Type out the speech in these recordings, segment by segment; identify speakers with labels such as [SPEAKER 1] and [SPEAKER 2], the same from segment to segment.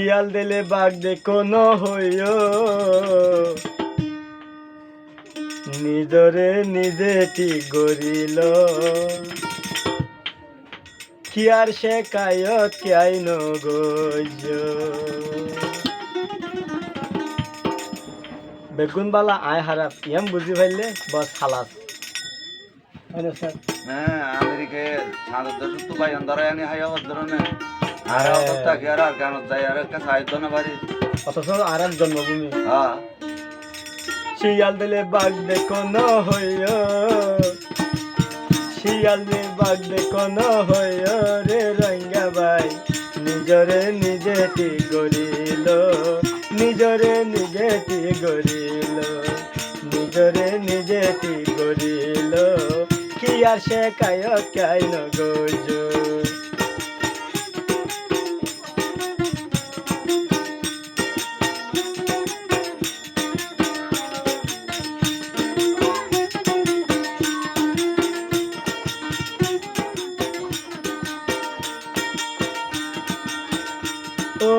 [SPEAKER 1] শিয়াল দিলে বাঘ দেখো ন হইও নিজরে নিজে ঠিক গরিল কি আর সে কায়ত কি আইন গজ বেগুন বালা আয় হারাপ ইয়াম বুঝি পাইলে বস খালাস স্যার
[SPEAKER 2] হ্যাঁ আমেরিকে সাদর তো ভাই ধরে আনি হাই আওয়াজ ধরনে আর অবস্থা কি আর গান যায় আর একটা সাহিত্য না বাড়ি
[SPEAKER 1] অথচ আর এক জন্মভূমি
[SPEAKER 2] হ্যাঁ
[SPEAKER 1] শিয়াল দিলে বাঘ দেখো ন হইও শিয়াল দিলে বাঘ দেখো ন হইও রে রঙ্গা ভাই নিজরে নিজে ঠিক গরিল নিজরে নিজে ঠিক গরিল নিজরে নিজে ঠিক গরিল কি আর সে কায়ত কাইন গজ ও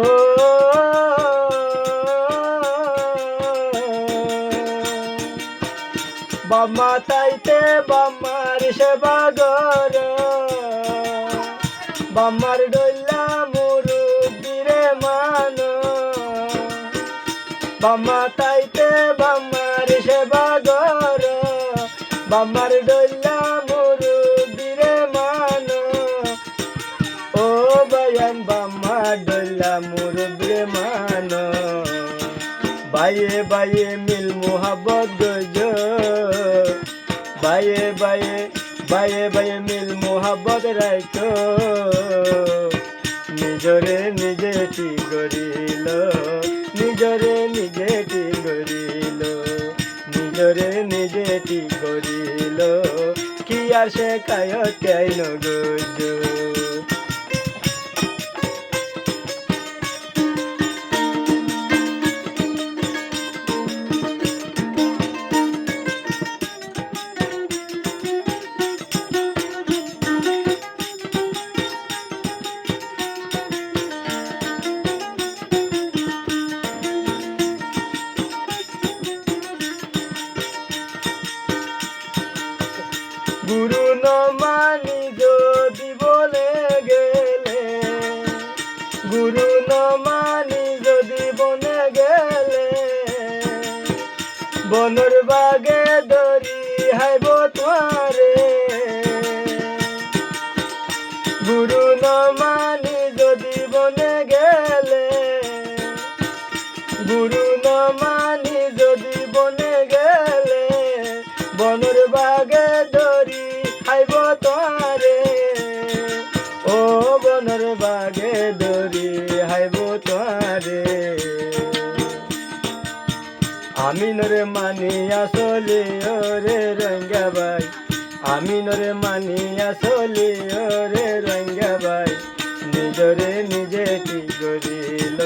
[SPEAKER 1] বাম্মা তাইতে বাম্মার সেবা গর বাম্মার ডইলা মুরুব্বিরে মান বাম্মা তাইতে বাম্মার সেবা গর বাম্মার ডইলা মুরুব্বিরে মান ও বায়ান বাম্মা ডইলা মুরুব্বিরে মান বাইয়ে বাইয়ে মিল মোহাব্বত গজ বাইয়ে বাইয়ে বাইয়ে বাইয়ে মিল মোহাব্বত রাইতো নিজরে নিজে ঠিক গরিল নিজরে নিজে ঠিক গরিল নিজরে নিজে ঠিক গরিল কি আর সে কায়ত কাইন গজ গুরু ন মানি যদি বলে গেলে গুরু ন মানি যদি বনে গেলে বনর বাগে দরি হাইব তোমারে গুরু ন মানি যদি বনে গেলে গুরু ন মানি যদি বনে গেলে বনর বাগে দরি হাইব তোমারে ও বনর বাগে দরি হাইব তোমারে আমি নরে মানিয়া চলি রে রঙ্গা ভাই আমি নরে মানিয়া চলি রে রঙ্গা ভাই নিজরে নিজে ঠিক গরিল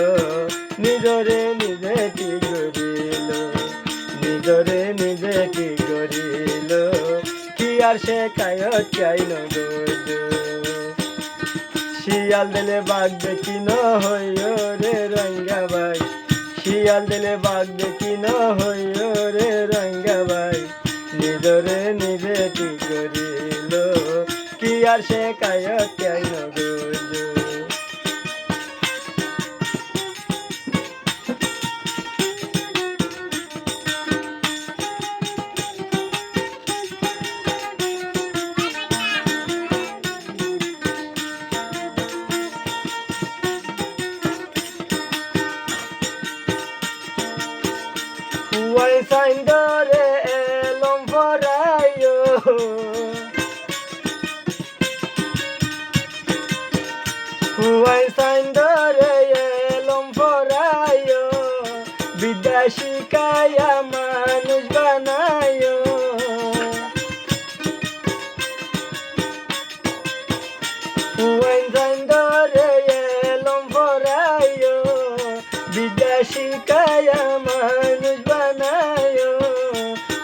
[SPEAKER 1] নিজরে নিজে ঠিক গরিল নিজরে নিজে ঠিক গরিল কি আর সে কায়ত কাইন গজ শিয়াল দিলে বাঘ দেখি ন হইও রে রঙ্গা ভাই শিয়াল দিলে বাঘ দেখি ন হইও রে রঙ্গা ভাই নিজরে নিজে ঠিক গরিল কি আর সে কায়ত কাইন গজ Why sign the elom for ayo? Why sign the elom for ayo? Bidashi kaya manush banayo. Why sign the elom for ayo? Bidashi kaya manush banayo.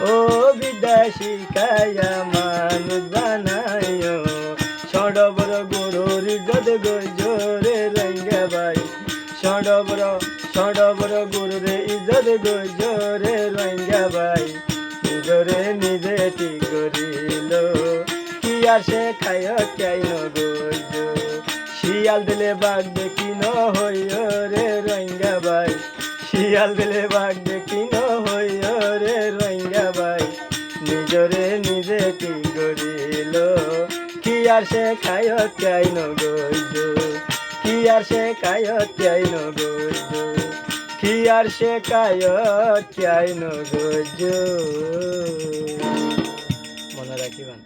[SPEAKER 1] Oh, bidashi kaya manush banayo. Shod over a guru, rizad go jore ranga bhai. Shod over বড় গুরুরে ইজত গজরে রঙ্গা ভাই নিজরে নিজে ঠিক করিল কি আর সে খায় কেন গজ শিয়াল দিলে বাঘ দেখি ন হইয় রে রঙ্গা ভাই শিয়াল দিলে বাঘ দেখি ন হইয় রে রঙ্গা ভাই নিজরে নিজে ঠিক করিল কি আর সে খায় কেন গজ কি আর সে খায় কেন গজ কি আর সে খায় কেন গজ মনে রাখিবেন।